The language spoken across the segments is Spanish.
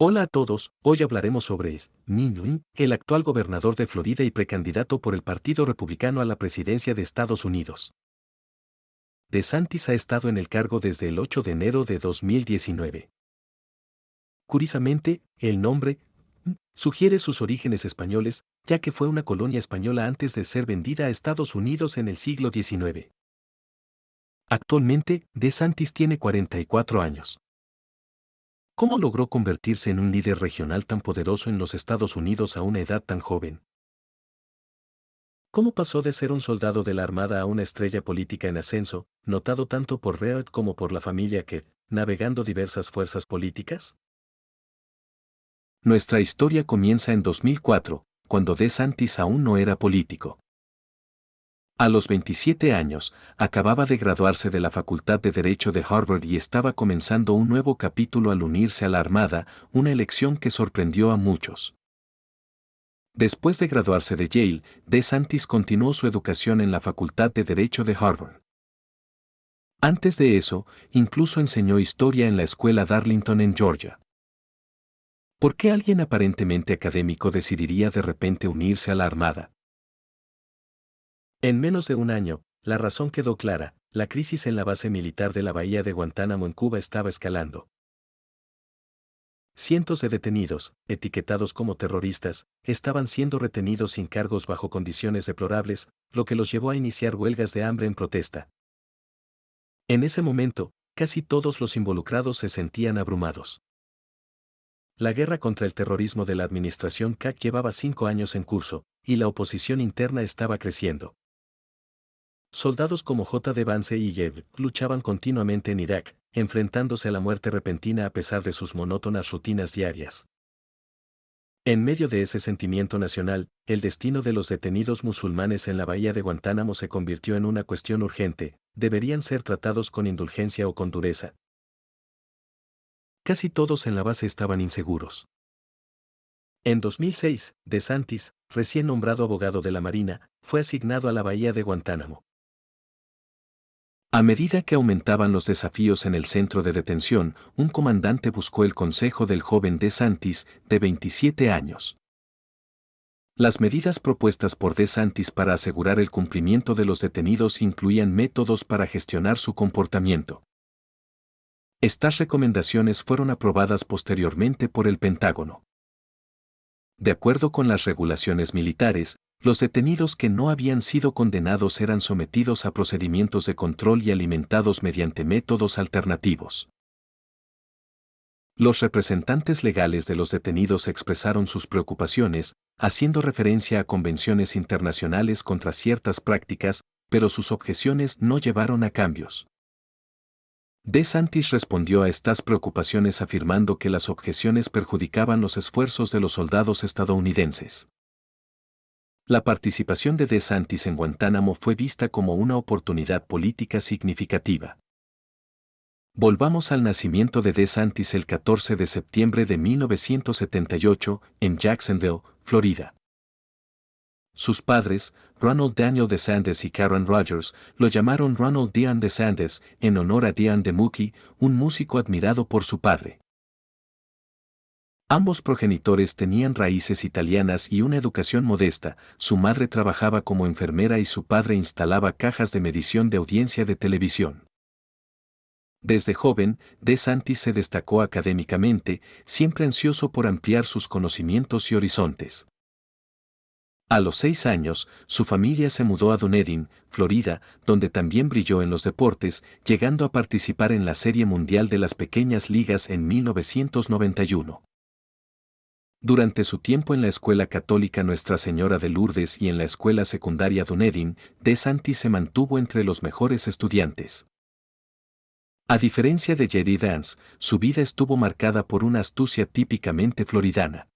Hola a todos, hoy hablaremos sobre Ning, el actual gobernador de Florida y precandidato por el Partido Republicano a la presidencia de Estados Unidos. DeSantis ha estado en el cargo desde el 8 de enero de 2019. Curiosamente, el nombre sugiere sus orígenes españoles, ya que fue una colonia española antes de ser vendida a Estados Unidos en el siglo XIX. Actualmente, DeSantis tiene 44 años. ¿Cómo logró convertirse en un líder regional tan poderoso en los Estados Unidos a una edad tan joven? ¿Cómo pasó de ser un soldado de la Armada a una estrella política en ascenso, notado tanto por Reed como por la familia que, navegando diversas fuerzas políticas? Nuestra historia comienza en 2004, cuando DeSantis aún no era político. A los 27 años, acababa de graduarse de la Facultad de Derecho de Harvard y estaba comenzando un nuevo capítulo al unirse a la Armada, una elección que sorprendió a muchos. Después de graduarse de Yale, DeSantis continuó su educación en la Facultad de Derecho de Harvard. Antes de eso, incluso enseñó historia en la escuela Darlington en Georgia. ¿Por qué alguien aparentemente académico decidiría de repente unirse a la Armada? En menos de un año, la razón quedó clara: la crisis en la base militar de la bahía de Guantánamo en Cuba estaba escalando. Cientos de detenidos, etiquetados como terroristas, estaban siendo retenidos sin cargos bajo condiciones deplorables, lo que los llevó a iniciar huelgas de hambre en protesta. En ese momento, casi todos los involucrados se sentían abrumados. La guerra contra el terrorismo de la administración Kak llevaba 5 años en curso, y la oposición interna estaba creciendo. Soldados como J.D. Vance y Jeb luchaban continuamente en Irak, enfrentándose a la muerte repentina a pesar de sus monótonas rutinas diarias. En medio de ese sentimiento nacional, el destino de los detenidos musulmanes en la bahía de Guantánamo se convirtió en una cuestión urgente: ¿deberían ser tratados con indulgencia o con dureza? Casi todos en la base estaban inseguros. En 2006, DeSantis, recién nombrado abogado de la Marina, fue asignado a la bahía de Guantánamo. A medida que aumentaban los desafíos en el centro de detención, un comandante buscó el consejo del joven DeSantis, de 27 años. Las medidas propuestas por DeSantis para asegurar el cumplimiento de los detenidos incluían métodos para gestionar su comportamiento. Estas recomendaciones fueron aprobadas posteriormente por el Pentágono. De acuerdo con las regulaciones militares, los detenidos que no habían sido condenados eran sometidos a procedimientos de control y alimentados mediante métodos alternativos. Los representantes legales de los detenidos expresaron sus preocupaciones, haciendo referencia a convenciones internacionales contra ciertas prácticas, pero sus objeciones no llevaron a cambios. DeSantis respondió a estas preocupaciones afirmando que las objeciones perjudicaban los esfuerzos de los soldados estadounidenses. La participación de DeSantis en Guantánamo fue vista como una oportunidad política significativa. Volvamos al nacimiento de DeSantis el 14 de septiembre de 1978, en Jacksonville, Florida. Sus padres, Ronald Daniel DeSantis y Karen Rogers, lo llamaron Ronald Dean DeSantis, en honor a Dean DeMucci, un músico admirado por su padre. Ambos progenitores tenían raíces italianas y una educación modesta. Su madre trabajaba como enfermera y su padre instalaba cajas de medición de audiencia de televisión. Desde joven, DeSantis se destacó académicamente, siempre ansioso por ampliar sus conocimientos y horizontes. A los 6 años, su familia se mudó a Dunedin, Florida, donde también brilló en los deportes, llegando a participar en la Serie Mundial de las Pequeñas Ligas en 1991. Durante su tiempo en la Escuela Católica Nuestra Señora de Lourdes y en la Escuela Secundaria Dunedin, DeSantis se mantuvo entre los mejores estudiantes. A diferencia de J.D. Vance, su vida estuvo marcada por una astucia típicamente floridana.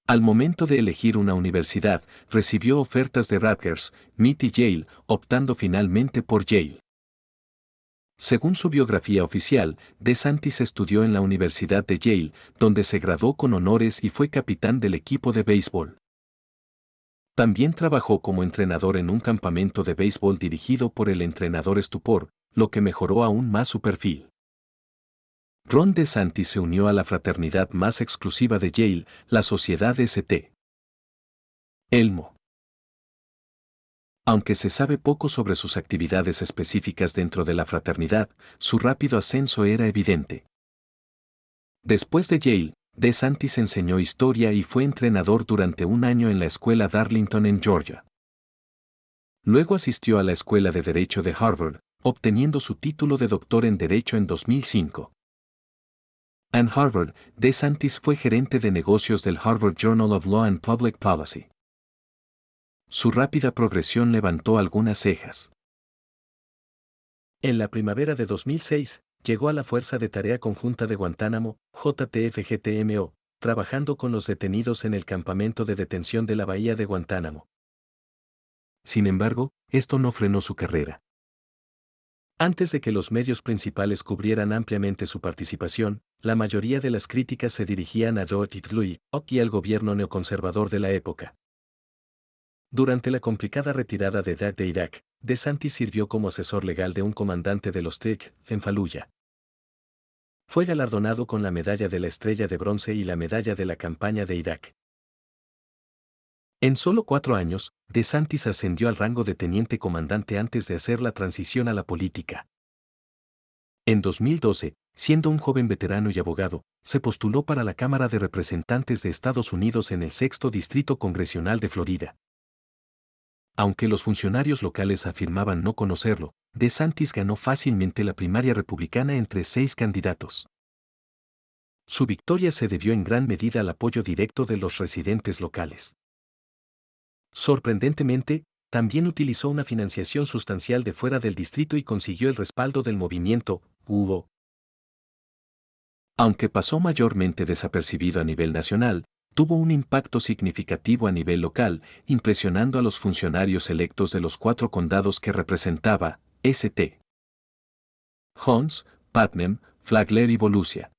Al momento de elegir una universidad, recibió ofertas de Rutgers, MIT y Yale, optando finalmente por Yale. Según su biografía oficial, DeSantis estudió en la Universidad de Yale, donde se graduó con honores y fue capitán del equipo de béisbol. También trabajó como entrenador en un campamento de béisbol dirigido por el entrenador Stupor, lo que mejoró aún más su perfil. Ron DeSantis se unió a la fraternidad más exclusiva de Yale, la Sociedad St. Elmo. Aunque se sabe poco sobre sus actividades específicas dentro de la fraternidad, su rápido ascenso era evidente. Después de Yale, DeSantis enseñó historia y fue entrenador durante un año en la escuela Darlington en Georgia. Luego asistió a la Escuela de Derecho de Harvard, obteniendo su título de doctor en Derecho en 2005. En Harvard, DeSantis fue gerente de negocios del Harvard Journal of Law and Public Policy. Su rápida progresión levantó algunas cejas. En la primavera de 2006, llegó a la Fuerza de Tarea Conjunta de Guantánamo, JTF-GTMO, trabajando con los detenidos en el campamento de detención de la Bahía de Guantánamo. Sin embargo, esto no frenó su carrera. Antes de que los medios principales cubrieran ampliamente su participación, la mayoría de las críticas se dirigían a George W. Bush y al gobierno neoconservador de la época. Durante la complicada retirada de Irak, DeSantis sirvió como asesor legal de un comandante de los TIC en Faluya. Fue galardonado con la Medalla de la Estrella de Bronce y la Medalla de la Campaña de Irak. En solo 4 años, DeSantis ascendió al rango de teniente comandante antes de hacer la transición a la política. En 2012, siendo un joven veterano y abogado, se postuló para la Cámara de Representantes de Estados Unidos en el 6º Distrito Congresional de Florida. Aunque los funcionarios locales afirmaban no conocerlo, DeSantis ganó fácilmente la primaria republicana entre 6 candidatos. Su victoria se debió en gran medida al apoyo directo de los residentes locales. Sorprendentemente, también utilizó una financiación sustancial de fuera del distrito y consiguió el respaldo del movimiento UO. Aunque pasó mayormente desapercibido a nivel nacional, tuvo un impacto significativo a nivel local, impresionando a los funcionarios electos de los 4 condados que representaba, St. Johns, Putnam, Flagler y Volusia.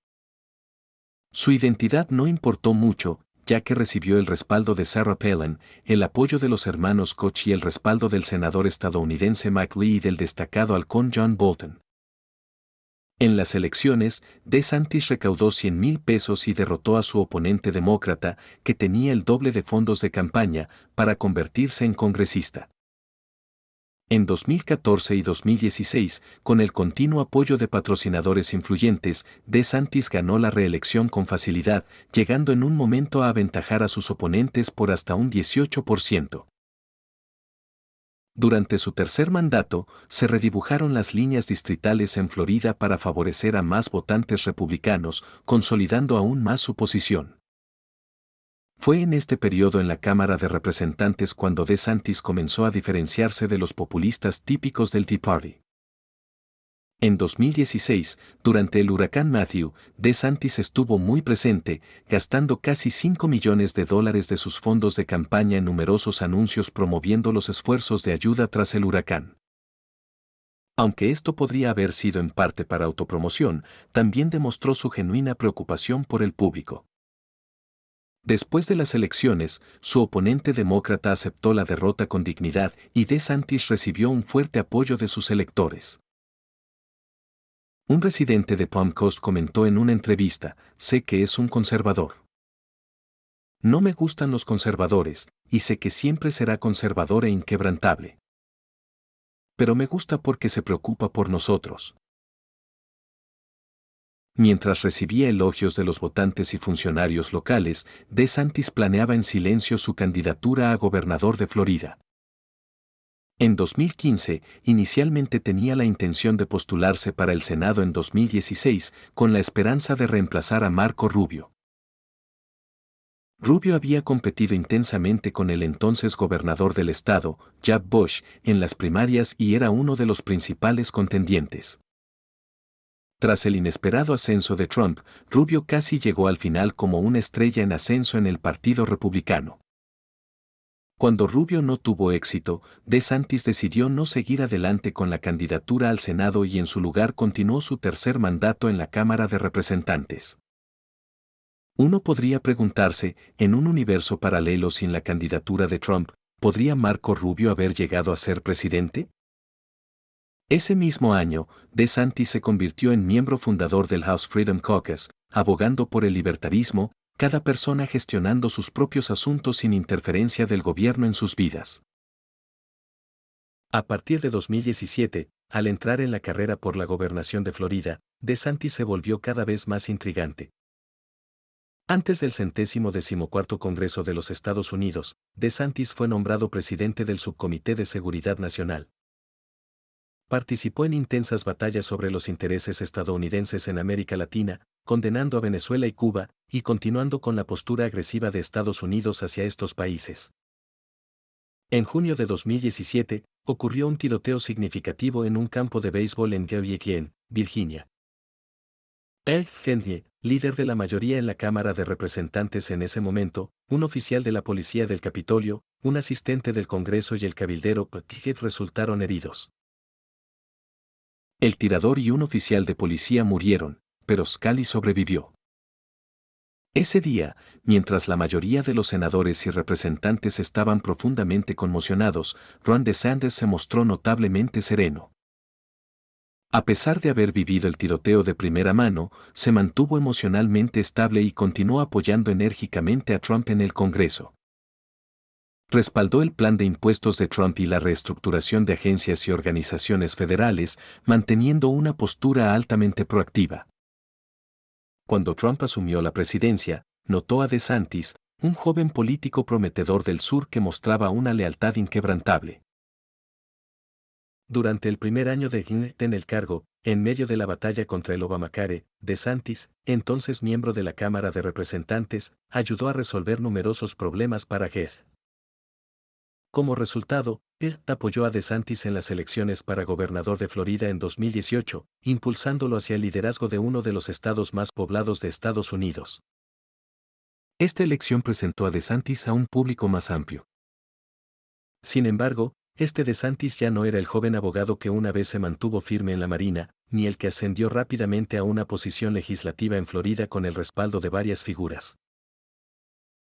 Su identidad no importó mucho, ya que recibió el respaldo de Sarah Palin, el apoyo de los hermanos Koch y el respaldo del senador estadounidense Mike Lee y del destacado halcón John Bolton. En las elecciones, DeSantis recaudó 100,000 pesos y derrotó a su oponente demócrata, que tenía el doble de fondos de campaña, para convertirse en congresista. En 2014 y 2016, con el continuo apoyo de patrocinadores influyentes, DeSantis ganó la reelección con facilidad, llegando en un momento a aventajar a sus oponentes por hasta un 18%. Durante su tercer mandato, se redibujaron las líneas distritales en Florida para favorecer a más votantes republicanos, consolidando aún más su posición. Fue en este periodo en la Cámara de Representantes cuando DeSantis comenzó a diferenciarse de los populistas típicos del Tea Party. En 2016, durante el huracán Matthew, DeSantis estuvo muy presente, gastando casi $5 millones de sus fondos de campaña en numerosos anuncios promoviendo los esfuerzos de ayuda tras el huracán. Aunque esto podría haber sido en parte para autopromoción, también demostró su genuina preocupación por el público. Después de las elecciones, su oponente demócrata aceptó la derrota con dignidad y DeSantis recibió un fuerte apoyo de sus electores. Un residente de Palm Coast comentó en una entrevista: sé que es un conservador. No me gustan los conservadores, y sé que siempre será conservador e inquebrantable. Pero me gusta porque se preocupa por nosotros. Mientras recibía elogios de los votantes y funcionarios locales, DeSantis planeaba en silencio su candidatura a gobernador de Florida. En 2015, inicialmente tenía la intención de postularse para el Senado en 2016, con la esperanza de reemplazar a Marco Rubio. Rubio había competido intensamente con el entonces gobernador del estado, Jeb Bush, en las primarias y era uno de los principales contendientes. Tras el inesperado ascenso de Trump, Rubio casi llegó al final como una estrella en ascenso en el Partido Republicano. Cuando Rubio no tuvo éxito, DeSantis decidió no seguir adelante con la candidatura al Senado y en su lugar continuó su tercer mandato en la Cámara de Representantes. Uno podría preguntarse, en un universo paralelo sin la candidatura de Trump, ¿podría Marco Rubio haber llegado a ser presidente? Ese mismo año, DeSantis se convirtió en miembro fundador del House Freedom Caucus, abogando por el libertarismo, cada persona gestionando sus propios asuntos sin interferencia del gobierno en sus vidas. A partir de 2017, al entrar en la carrera por la gobernación de Florida, DeSantis se volvió cada vez más intrigante. Antes del 114º Congreso de los Estados Unidos, DeSantis fue nombrado presidente del Subcomité de Seguridad Nacional. Participó en intensas batallas sobre los intereses estadounidenses en América Latina, condenando a Venezuela y Cuba, y continuando con la postura agresiva de Estados Unidos hacia estos países. En junio de 2017, ocurrió un tiroteo significativo en un campo de béisbol en Gehrig, Virginia. Ed Kennedy, líder de la mayoría en la Cámara de Representantes en ese momento, un oficial de la policía del Capitolio, un asistente del Congreso y el cabildero Pickett resultaron heridos. El tirador y un oficial de policía murieron, pero Scali sobrevivió. Ese día, mientras la mayoría de los senadores y representantes estaban profundamente conmocionados, Ron DeSantis se mostró notablemente sereno. A pesar de haber vivido el tiroteo de primera mano, se mantuvo emocionalmente estable y continuó apoyando enérgicamente a Trump en el Congreso. Respaldó el plan de impuestos de Trump y la reestructuración de agencias y organizaciones federales, manteniendo una postura altamente proactiva. Cuando Trump asumió la presidencia, notó a DeSantis, un joven político prometedor del sur que mostraba una lealtad inquebrantable. Durante el primer año de Kennedy en el cargo, en medio de la batalla contra el Obamacare, DeSantis, entonces miembro de la Cámara de Representantes, ayudó a resolver numerosos problemas para Kennedy. Como resultado, él apoyó a DeSantis en las elecciones para gobernador de Florida en 2018, impulsándolo hacia el liderazgo de uno de los estados más poblados de Estados Unidos. Esta elección presentó a DeSantis a un público más amplio. Sin embargo, este DeSantis ya no era el joven abogado que una vez se mantuvo firme en la Marina, ni el que ascendió rápidamente a una posición legislativa en Florida con el respaldo de varias figuras.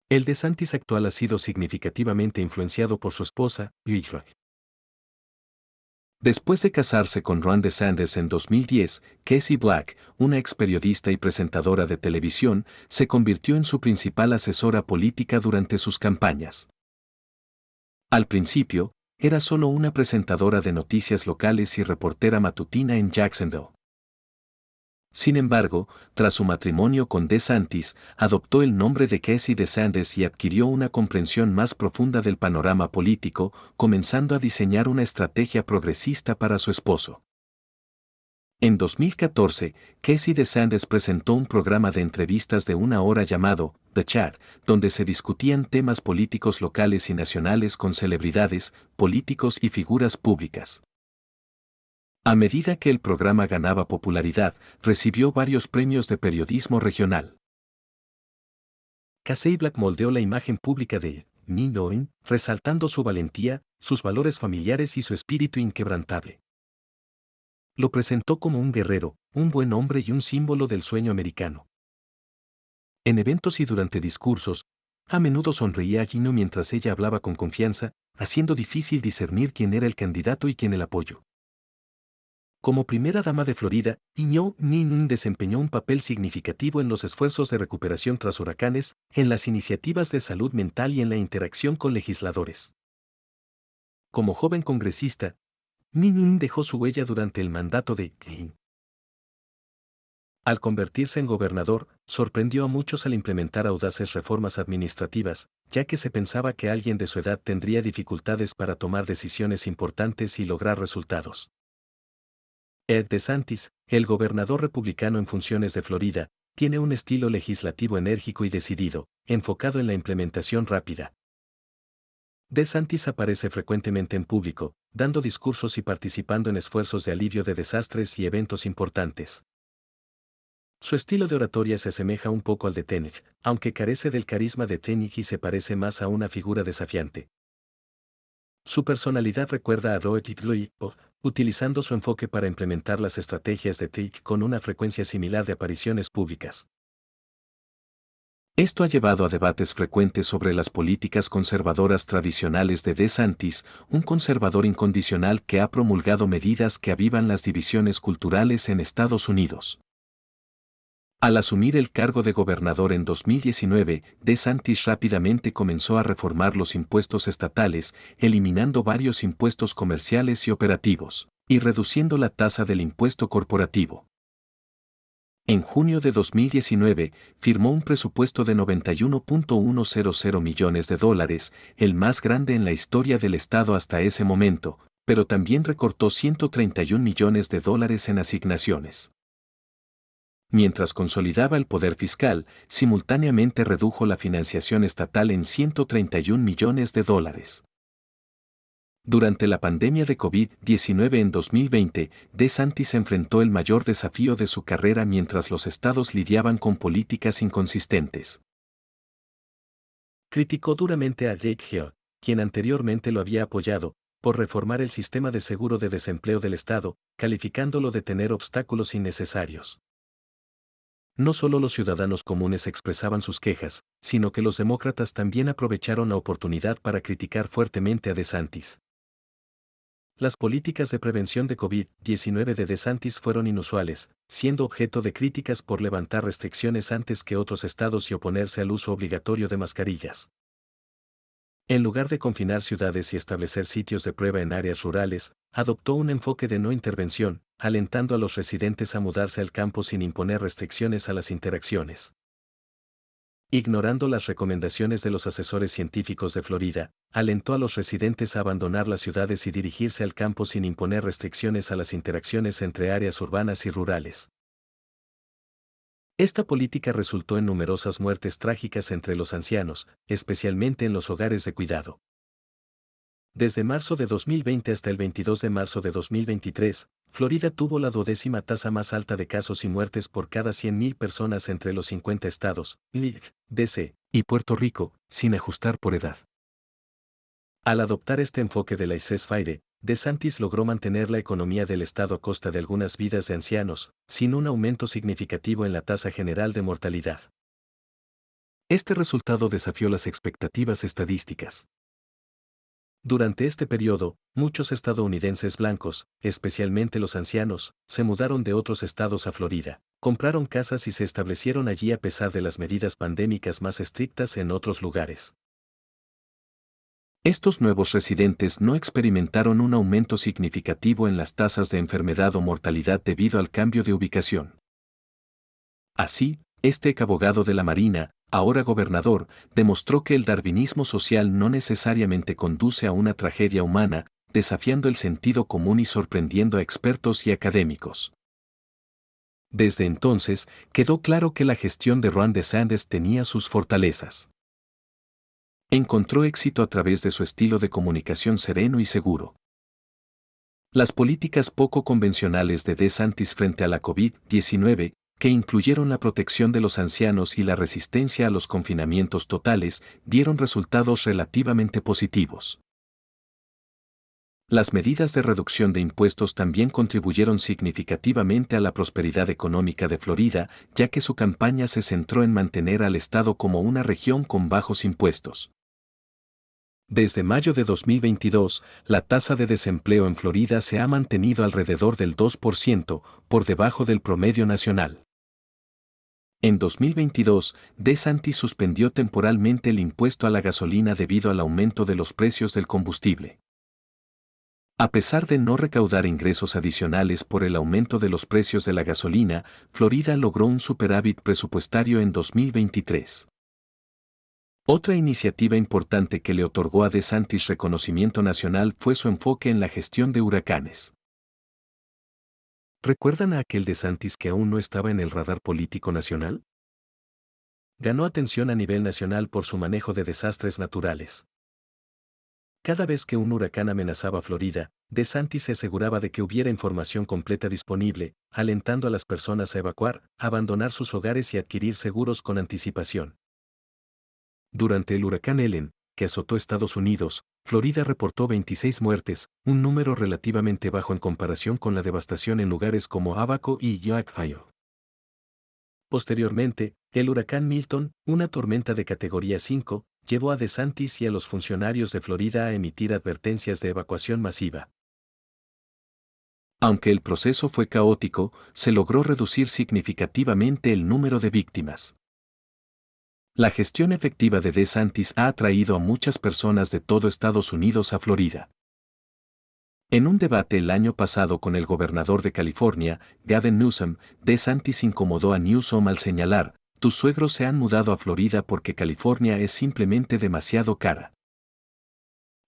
El DeSantis actual ha sido significativamente influenciado por su esposa, Joy. Después de casarse con Ron DeSantis en 2010, Casey Black, una ex periodista y presentadora de televisión, se convirtió en su principal asesora política durante sus campañas. Al principio, era solo una presentadora de noticias locales y reportera matutina en Jacksonville. Sin embargo, tras su matrimonio con DeSantis, adoptó el nombre de Casey DeSantis y adquirió una comprensión más profunda del panorama político, comenzando a diseñar una estrategia progresista para su esposo. En 2014, Casey DeSantis presentó un programa de entrevistas de 1 hora llamado The Chat, donde se discutían temas políticos locales y nacionales con celebridades, políticos y figuras públicas. A medida que el programa ganaba popularidad, recibió varios premios de periodismo regional. Casey Black moldeó la imagen pública de Ninoin, resaltando su valentía, sus valores familiares y su espíritu inquebrantable. Lo presentó como un guerrero, un buen hombre y un símbolo del sueño americano. En eventos y durante discursos, a menudo sonreía a Gino mientras ella hablaba con confianza, haciendo difícil discernir quién era el candidato y quién el apoyo. Como primera dama de Florida, Ninoin desempeñó un papel significativo en los esfuerzos de recuperación tras huracanes, en las iniciativas de salud mental y en la interacción con legisladores. Como joven congresista, Ninoin dejó su huella durante el mandato de King. Al convertirse en gobernador, sorprendió a muchos al implementar audaces reformas administrativas, ya que se pensaba que alguien de su edad tendría dificultades para tomar decisiones importantes y lograr resultados. Ed DeSantis, el gobernador republicano en funciones de Florida, tiene un estilo legislativo enérgico y decidido, enfocado en la implementación rápida. DeSantis aparece frecuentemente en público, dando discursos y participando en esfuerzos de alivio de desastres y eventos importantes. Su estilo de oratoria se asemeja un poco al de Kennedy, aunque carece del carisma de Kennedy y se parece más a una figura desafiante. Su personalidad recuerda a Roy Louis, utilizando su enfoque para implementar las estrategias de TIC con una frecuencia similar de apariciones públicas. Esto ha llevado a debates frecuentes sobre las políticas conservadoras tradicionales de DeSantis, un conservador incondicional que ha promulgado medidas que avivan las divisiones culturales en Estados Unidos. Al asumir el cargo de gobernador en 2019, DeSantis rápidamente comenzó a reformar los impuestos estatales, eliminando varios impuestos comerciales y operativos, y reduciendo la tasa del impuesto corporativo. En junio de 2019, firmó un presupuesto de $91.100 millones, el más grande en la historia del Estado hasta ese momento, pero también recortó $131 millones en asignaciones. Mientras consolidaba el poder fiscal, simultáneamente redujo la financiación estatal en $131 millones. Durante la pandemia de COVID-19 en 2020, DeSantis enfrentó el mayor desafío de su carrera mientras los estados lidiaban con políticas inconsistentes. Criticó duramente a Jake Hill, quien anteriormente lo había apoyado, por reformar el sistema de seguro de desempleo del estado, calificándolo de tener obstáculos innecesarios. No solo los ciudadanos comunes expresaban sus quejas, sino que los demócratas también aprovecharon la oportunidad para criticar fuertemente a DeSantis. Las políticas de prevención de COVID-19 de DeSantis fueron inusuales, siendo objeto de críticas por levantar restricciones antes que otros estados y oponerse al uso obligatorio de mascarillas. En lugar de confinar ciudades y establecer sitios de prueba en áreas rurales, adoptó un enfoque de no intervención, alentando a los residentes a mudarse al campo sin imponer restricciones a las interacciones. Ignorando las recomendaciones de los asesores científicos de Florida, alentó a los residentes a abandonar las ciudades y dirigirse al campo sin imponer restricciones a las interacciones entre áreas urbanas y rurales. Esta política resultó en numerosas muertes trágicas entre los ancianos, especialmente en los hogares de cuidado. Desde marzo de 2020 hasta el 22 de marzo de 2023, Florida tuvo la 12ª tasa más alta de casos y muertes por cada 100.000 personas entre los 50 estados, D.C., y Puerto Rico, sin ajustar por edad. Al adoptar este enfoque de laissez-faire, DeSantis logró mantener la economía del estado a costa de algunas vidas de ancianos, sin un aumento significativo en la tasa general de mortalidad. Este resultado desafió las expectativas estadísticas. Durante este periodo, muchos estadounidenses blancos, especialmente los ancianos, se mudaron de otros estados a Florida, compraron casas y se establecieron allí a pesar de las medidas pandémicas más estrictas en otros lugares. Estos nuevos residentes no experimentaron un aumento significativo en las tasas de enfermedad o mortalidad debido al cambio de ubicación. Así, este ex abogado de la Marina, ahora gobernador, demostró que el darwinismo social no necesariamente conduce a una tragedia humana, desafiando el sentido común y sorprendiendo a expertos y académicos. Desde entonces, quedó claro que la gestión de Ron DeSantis tenía sus fortalezas. Encontró éxito a través de su estilo de comunicación sereno y seguro. Las políticas poco convencionales de DeSantis frente a la COVID-19, que incluyeron la protección de los ancianos y la resistencia a los confinamientos totales, dieron resultados relativamente positivos. Las medidas de reducción de impuestos también contribuyeron significativamente a la prosperidad económica de Florida, ya que su campaña se centró en mantener al estado como una región con bajos impuestos. Desde mayo de 2022, la tasa de desempleo en Florida se ha mantenido alrededor del 2%, por debajo del promedio nacional. En 2022, DeSantis suspendió temporalmente el impuesto a la gasolina debido al aumento de los precios del combustible. A pesar de no recaudar ingresos adicionales por el aumento de los precios de la gasolina, Florida logró un superávit presupuestario en 2023. Otra iniciativa importante que le otorgó a DeSantis reconocimiento nacional fue su enfoque en la gestión de huracanes. ¿Recuerdan a aquel DeSantis que aún no estaba en el radar político nacional? Ganó atención a nivel nacional por su manejo de desastres naturales. Cada vez que un huracán amenazaba Florida, DeSantis se aseguraba de que hubiera información completa disponible, alentando a las personas a evacuar, abandonar sus hogares y adquirir seguros con anticipación. Durante el huracán Ellen, que azotó Estados Unidos, Florida reportó 26 muertes, un número relativamente bajo en comparación con la devastación en lugares como Abaco y Yaakfile. Posteriormente, el huracán Milton, una tormenta de categoría 5, llevó a DeSantis y a los funcionarios de Florida a emitir advertencias de evacuación masiva. Aunque el proceso fue caótico, se logró reducir significativamente el número de víctimas. La gestión efectiva de DeSantis ha atraído a muchas personas de todo Estados Unidos a Florida. En un debate el año pasado con el gobernador de California, Gavin Newsom, DeSantis incomodó a Newsom al señalar: tus suegros se han mudado a Florida porque California es simplemente demasiado cara.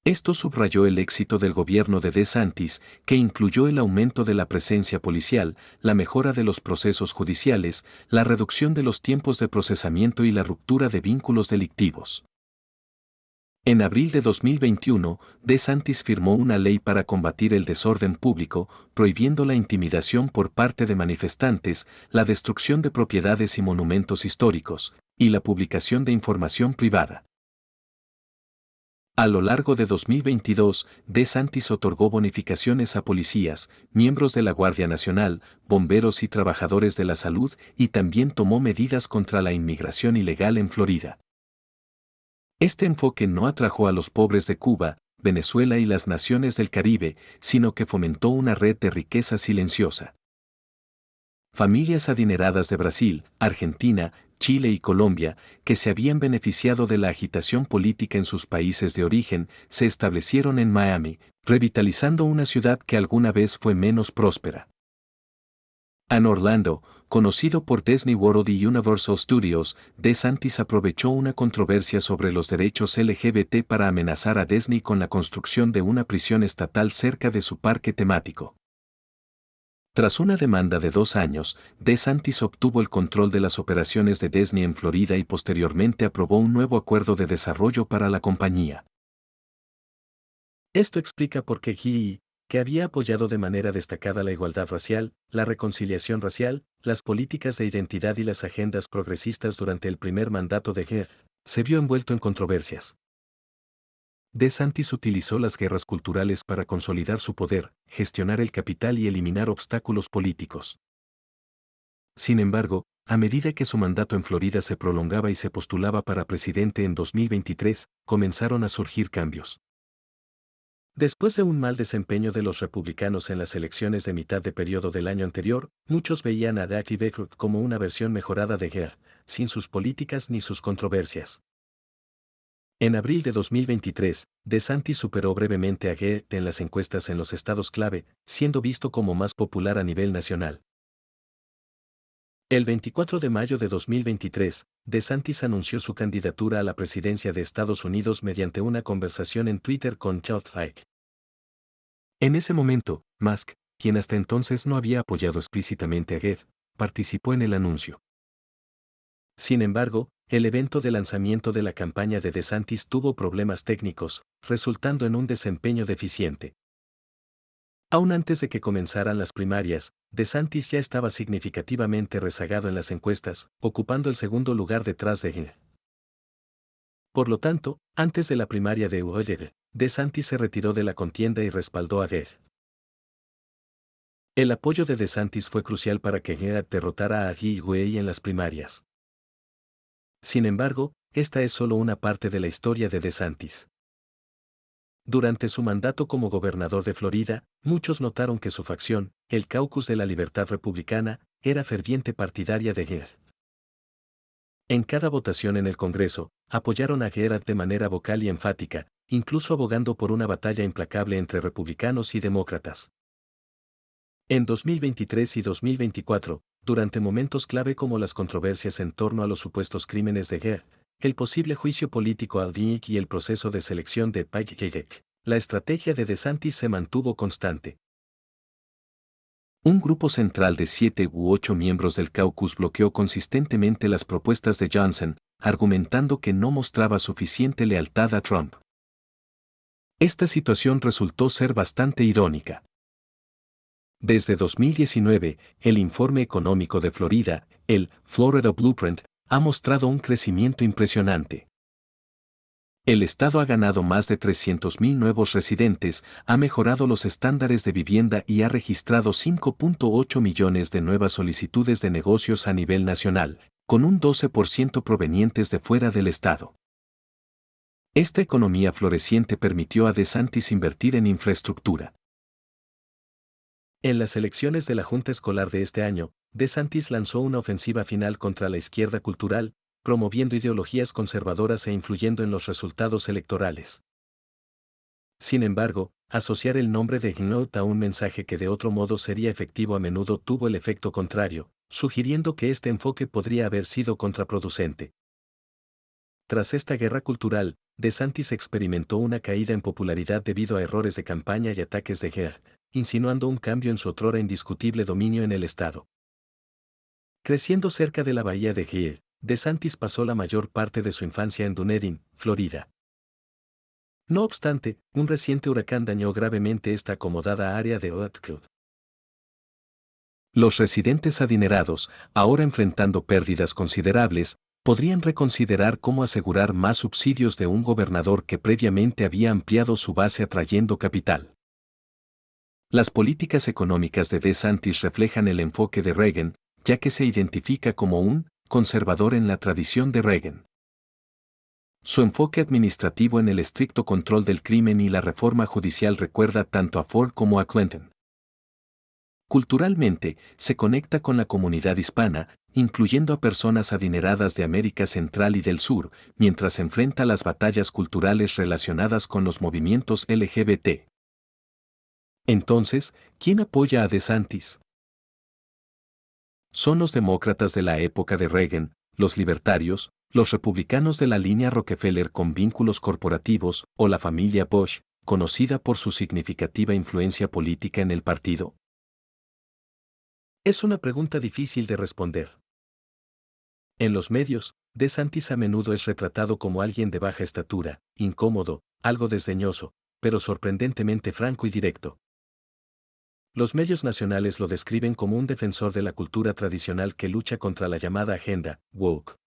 Esto subrayó el éxito del gobierno de DeSantis, que incluyó el aumento de la presencia policial, la mejora de los procesos judiciales, la reducción de los tiempos de procesamiento y la ruptura de vínculos delictivos. En abril de 2021, DeSantis firmó una ley para combatir el desorden público, prohibiendo la intimidación por parte de manifestantes, la destrucción de propiedades y monumentos históricos, y la publicación de información privada. A lo largo de 2022, DeSantis otorgó bonificaciones a policías, miembros de la Guardia Nacional, bomberos y trabajadores de la salud, y también tomó medidas contra la inmigración ilegal en Florida. Este enfoque no atrajo a los pobres de Cuba, Venezuela y las naciones del Caribe, sino que fomentó una red de riqueza silenciosa. Familias adineradas de Brasil, Argentina, Chile y Colombia, que se habían beneficiado de la agitación política en sus países de origen, se establecieron en Miami, revitalizando una ciudad que alguna vez fue menos próspera. En Orlando, conocido por Disney World y Universal Studios, DeSantis aprovechó una controversia sobre los derechos LGBT para amenazar a Disney con la construcción de una prisión estatal cerca de su parque temático. Tras una demanda de 2 años, DeSantis obtuvo el control de las operaciones de Disney en Florida y posteriormente aprobó un nuevo acuerdo de desarrollo para la compañía. Esto explica por qué GE, que había apoyado de manera destacada la igualdad racial, la reconciliación racial, las políticas de identidad y las agendas progresistas durante el primer mandato de Jeff, se vio envuelto en controversias. DeSantis utilizó las guerras culturales para consolidar su poder, gestionar el capital y eliminar obstáculos políticos. Sin embargo, a medida que su mandato en Florida se prolongaba y se postulaba para presidente en 2023, comenzaron a surgir cambios. Después de un mal desempeño de los republicanos en las elecciones de mitad de periodo del año anterior, muchos veían a Jackie Becker como una versión mejorada de Jeff, sin sus políticas ni sus controversias. En abril de 2023, DeSantis superó brevemente a Gee en las encuestas en los estados clave, siendo visto como más popular a nivel nacional. El 24 de mayo de 2023, DeSantis anunció su candidatura a la presidencia de Estados Unidos mediante una conversación en Twitter con Jeff Flake. En ese momento, Musk, quien hasta entonces no había apoyado explícitamente a Gee, participó en el anuncio. Sin embargo, el evento de lanzamiento de la campaña de DeSantis tuvo problemas técnicos, resultando en un desempeño deficiente. Aún antes de que comenzaran las primarias, DeSantis ya estaba significativamente rezagado en las encuestas, ocupando el segundo lugar detrás de Gee. Por lo tanto, antes de la primaria de Iowa, DeSantis se retiró de la contienda y respaldó a Gee. El apoyo de DeSantis fue crucial para que Gee derrotara a Gee en las primarias. Sin embargo, esta es solo una parte de la historia de DeSantis. Durante su mandato como gobernador de Florida, muchos notaron que su facción, el Caucus de la Libertad Republicana, era ferviente partidaria de Gee. En cada votación en el Congreso, apoyaron a Gee de manera vocal y enfática, incluso abogando por una batalla implacable entre republicanos y demócratas. En 2023 y 2024, durante momentos clave como las controversias en torno a los supuestos crímenes de Gee, el posible juicio político al Dick y el proceso de selección de Buttigieg, la estrategia de DeSantis se mantuvo constante. Un grupo central de 7 u 8 miembros del caucus bloqueó consistentemente las propuestas de Johnson, argumentando que no mostraba suficiente lealtad a Trump. Esta situación resultó ser bastante irónica. Desde 2019, el informe económico de Florida, el Florida Blueprint, ha mostrado un crecimiento impresionante. El estado ha ganado más de 300.000 nuevos residentes, ha mejorado los estándares de vivienda y ha registrado 5.8 millones de nuevas solicitudes de negocios a nivel nacional, con un 12% provenientes de fuera del estado. Esta economía floreciente permitió a DeSantis invertir en infraestructura. En las elecciones de la Junta Escolar de este año, DeSantis lanzó una ofensiva final contra la izquierda cultural, promoviendo ideologías conservadoras e influyendo en los resultados electorales. Sin embargo, asociar el nombre de Ignite a un mensaje que de otro modo sería efectivo a menudo tuvo el efecto contrario, sugiriendo que este enfoque podría haber sido contraproducente. Tras esta guerra cultural, DeSantis experimentó una caída en popularidad debido a errores de campaña y ataques de hate, insinuando un cambio en su otrora indiscutible dominio en el estado. Creciendo cerca de la bahía de Hill, DeSantis pasó la mayor parte de su infancia en Dunedin, Florida. No obstante, un reciente huracán dañó gravemente esta acomodada área de Oakville. Los residentes adinerados, ahora enfrentando pérdidas considerables, podrían reconsiderar cómo asegurar más subsidios de un gobernador que previamente había ampliado su base atrayendo capital. Las políticas económicas de DeSantis reflejan el enfoque de Reagan, ya que se identifica como un conservador en la tradición de Reagan. Su enfoque administrativo en el estricto control del crimen y la reforma judicial recuerda tanto a Ford como a Clinton. Culturalmente, se conecta con la comunidad hispana, incluyendo a personas adineradas de América Central y del Sur, mientras enfrenta las batallas culturales relacionadas con los movimientos LGBT. Entonces, ¿quién apoya a DeSantis? Son los demócratas de la época de Reagan, los libertarios, los republicanos de la línea Rockefeller con vínculos corporativos, o la familia Bush, conocida por su significativa influencia política en el partido. Es una pregunta difícil de responder. En los medios, DeSantis a menudo es retratado como alguien de baja estatura, incómodo, algo desdeñoso, pero sorprendentemente franco y directo. Los medios nacionales lo describen como un defensor de la cultura tradicional que lucha contra la llamada agenda woke.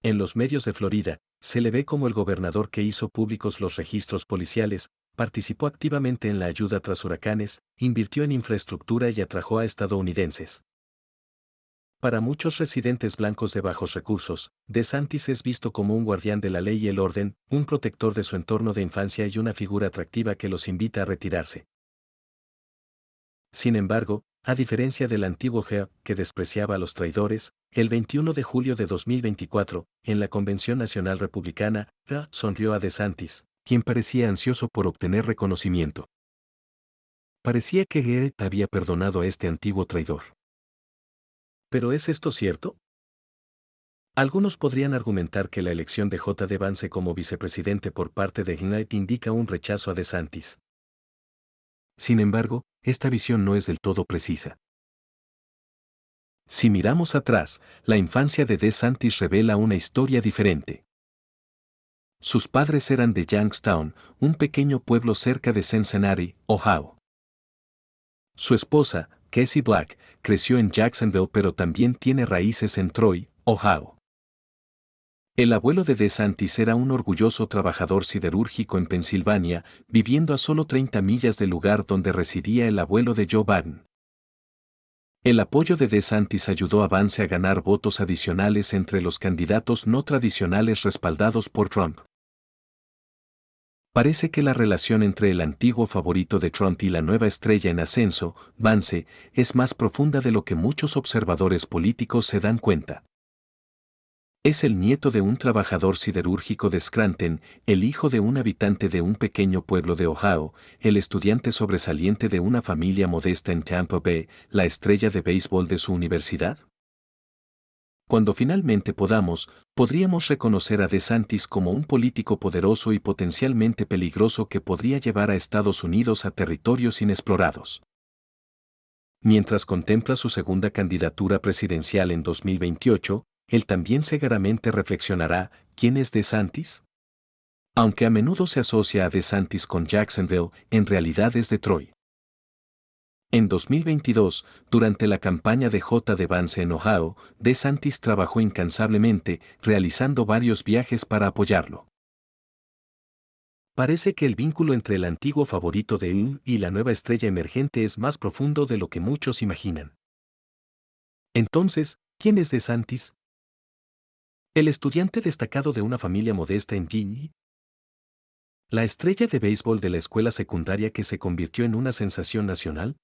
En los medios de Florida, se le ve como el gobernador que hizo públicos los registros policiales, participó activamente en la ayuda tras huracanes, invirtió en infraestructura y atrajo a estadounidenses. Para muchos residentes blancos de bajos recursos, DeSantis es visto como un guardián de la ley y el orden, un protector de su entorno de infancia y una figura atractiva que los invita a retirarse. Sin embargo, a diferencia del antiguo Heap que despreciaba a los traidores, el 21 de julio de 2024, en la Convención Nacional Republicana, Heap sonrió a DeSantis, quien parecía ansioso por obtener reconocimiento. Parecía que Heap había perdonado a este antiguo traidor. ¿Pero es esto cierto? Algunos podrían argumentar que la elección de J.D. Vance como vicepresidente por parte de Ignite indica un rechazo a DeSantis. Sin embargo, esta visión no es del todo precisa. Si miramos atrás, la infancia de DeSantis revela una historia diferente. Sus padres eran de Youngstown, un pequeño pueblo cerca de Cincinnati, Ohio. Su esposa, Cassie Black, creció en Jacksonville pero también tiene raíces en Troy, Ohio. El abuelo de DeSantis era un orgulloso trabajador siderúrgico en Pensilvania, viviendo a solo 30 millas del lugar donde residía el abuelo de Joe Biden. El apoyo de DeSantis ayudó a Vance a ganar votos adicionales entre los candidatos no tradicionales respaldados por Trump. Parece que la relación entre el antiguo favorito de Trump y la nueva estrella en ascenso, Vance, es más profunda de lo que muchos observadores políticos se dan cuenta. Es el nieto de un trabajador siderúrgico de Scranton, el hijo de un habitante de un pequeño pueblo de Ohio, el estudiante sobresaliente de una familia modesta en Tampa Bay, la estrella de béisbol de su universidad. Cuando finalmente podríamos reconocer a DeSantis como un político poderoso y potencialmente peligroso que podría llevar a Estados Unidos a territorios inexplorados. Mientras contempla su segunda candidatura presidencial en 2028, él también seguramente reflexionará, ¿quién es DeSantis? Aunque a menudo se asocia a DeSantis con Jacksonville, en realidad es Detroit. En 2022, durante la campaña de J.D. Vance en Ohio, DeSantis trabajó incansablemente, realizando varios viajes para apoyarlo. Parece que el vínculo entre el antiguo favorito de él y la nueva estrella emergente es más profundo de lo que muchos imaginan. Entonces, ¿quién es DeSantis? El estudiante destacado de una familia modesta en Yale, la estrella de béisbol de la escuela secundaria que se convirtió en una sensación nacional,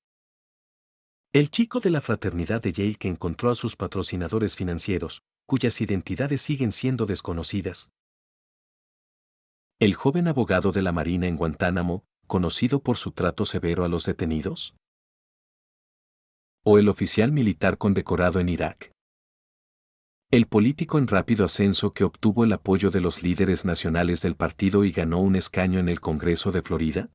el chico de la fraternidad de Yale que encontró a sus patrocinadores financieros, cuyas identidades siguen siendo desconocidas. El joven abogado de la Marina en Guantánamo, conocido por su trato severo a los detenidos. O el oficial militar condecorado en Irak. El político en rápido ascenso que obtuvo el apoyo de los líderes nacionales del partido y ganó un escaño en el Congreso de Florida.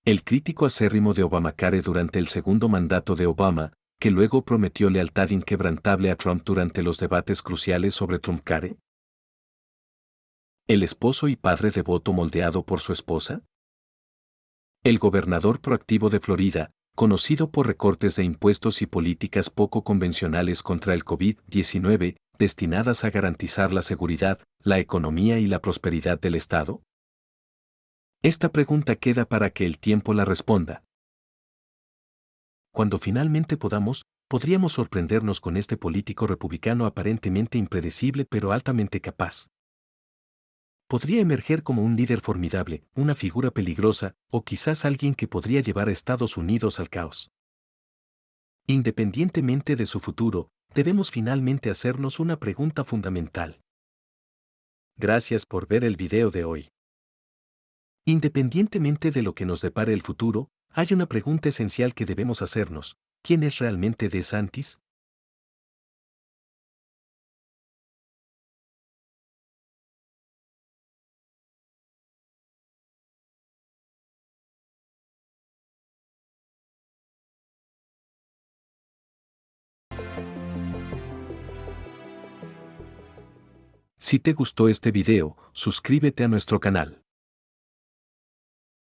El crítico acérrimo de Obamacare durante el segundo mandato de Obama, que luego prometió lealtad inquebrantable a Trump durante los debates cruciales sobre Trumpcare. El esposo y padre devoto moldeado por su esposa. El gobernador proactivo de Florida, conocido por recortes de impuestos y políticas poco convencionales contra el COVID-19, destinadas a garantizar la seguridad, la economía y la prosperidad del Estado? Esta pregunta queda para que el tiempo la responda. Cuando finalmente podríamos sorprendernos con este político republicano aparentemente impredecible pero altamente capaz. Podría emerger como un líder formidable, una figura peligrosa, o quizás alguien que podría llevar a Estados Unidos al caos. Independientemente de su futuro, debemos finalmente hacernos una pregunta fundamental. Gracias por ver el video de hoy. Independientemente de lo que nos depare el futuro, hay una pregunta esencial que debemos hacernos: ¿quién es realmente DeSantis? Si te gustó este video, suscríbete a nuestro canal.